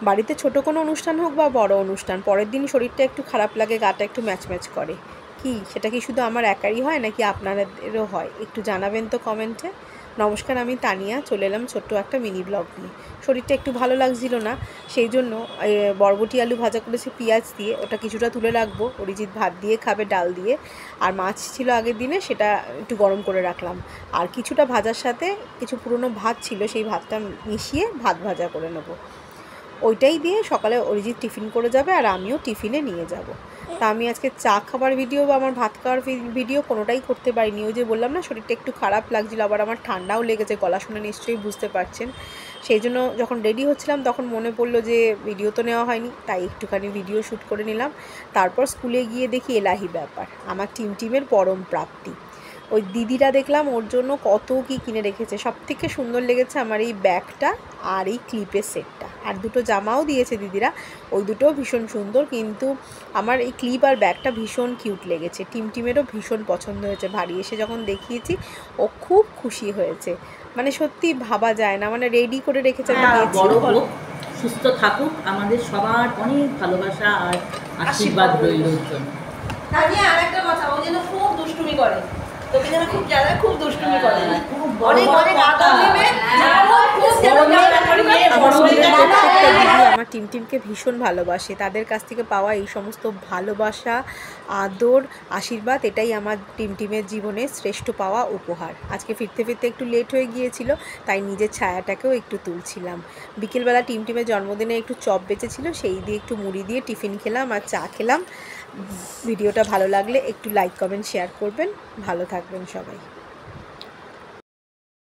বাড়িতে ছোট কোনো অনুষ্ঠান হোক বা বড় অনুষ্ঠান, পরের দিন শরীরটা একটু খারাপ লাগে, গাটা একটু ম্যাচম্যাচ করে। কি সেটা কি শুধু আমার একারই হয় নাকি আপনাদেরও হয়? একটু জানাবেন তো কমেন্টে। নমস্কার, আমি তানিয়া, চলে এলাম ছোট্ট একটা মিনি ব্লগ নিয়ে। শরীরটা একটু ভালো লাগছিল না, সেই জন্য বরবটি আলু ভাজা করেছি পেঁয়াজ দিয়ে, ওটা কিছুটা তুলে রাখবো। অরিজিৎ ভাত দিয়ে খাবে, ডাল দিয়ে। আর মাছ ছিল আগের দিনে, সেটা একটু গরম করে রাখলাম। আর কিছুটা ভাজার সাথে কিছু পুরনো ভাত ছিল, সেই ভাতটা মিশিয়ে ভাত ভাজা করে নেবো। ওইটাই দিয়ে সকালে অরিজিৎ টিফিন করে যাবে আর আমিও টিফিনে নিয়ে যাব। তা আমি আজকে চা খাবার ভিডিও বা আমার ভাত খাওয়ার ভিডিও কোনোটাই করতে পারিনি। ওই যে বললাম না, শরীরটা একটু খারাপ লাগছিল, আবার আমার ঠান্ডাও লেগেছে, গলা শুনে নিশ্চয়ই বুঝতে পারছেন। সেই জন্য যখন রেডি হচ্ছিলাম তখন মনে পড়লো যে ভিডিও তো নেওয়া হয়নি, তাই একটুখানি ভিডিও শ্যুট করে নিলাম। তারপর স্কুলে গিয়ে দেখি এলাহি ব্যাপার, আমার টিমের পরম প্রাপ্তি। ওই দিদিরা দেখলাম ওর জন্য কত কি কিনে রেখেছে। সব থেকে সুন্দর লেগেছে আমার এই ব্যাগটা আর এই ক্লিপের সেটটা, আর দুটো জামাও দিয়েছে দিদিরা, ওই দুটোও ভীষণ সুন্দর। কিন্তু আমার এই ক্লিপ আর ব্যাগটা ভীষণ কিউট লেগেছে। টিমেরও ভীষণ পছন্দ হয়েছে। বাড়ি এসে যখন দেখিয়েছি ও খুব খুশি হয়েছে। মানে সত্যি ভাবা যায় না, মানে রেডি করে রেখেছে। বড় হোক, সুস্থ থাকুক, আমাদের সবার অনেক ভালোবাসা আর আশীর্বাদ রইল ওর জন্য। আর একটা কথা, ও যেন খুব দুষ্টুমি করে, তোকে যেন খুব জায়গায় খুব দুষ্টুমি করে, অনেক অনেক আদর নেবে। আমার টিমকে ভীষণ ভালোবাসে, তাদের কাছ থেকে পাওয়া এই সমস্ত ভালোবাসা, আদর, আশীর্বাদ, এটাই আমার টিমের জীবনে শ্রেষ্ঠ পাওয়া উপহার। আজকে ফিরতে ফিরতে একটু লেট হয়ে গিয়েছিল, তাই নিজের ছায়াটাকেও একটু তুলছিলাম। বিকেলবেলা টিমের জন্মদিনে একটু চপ বেঁচেছিল, সেই দিয়ে একটু মুড়ি দিয়ে টিফিন খেলাম আর চা খেলাম। ভিডিওটা ভালো লাগলে একটু লাইক, কমেন্ট, শেয়ার করবেন। ভালো থাকবেন সবাই।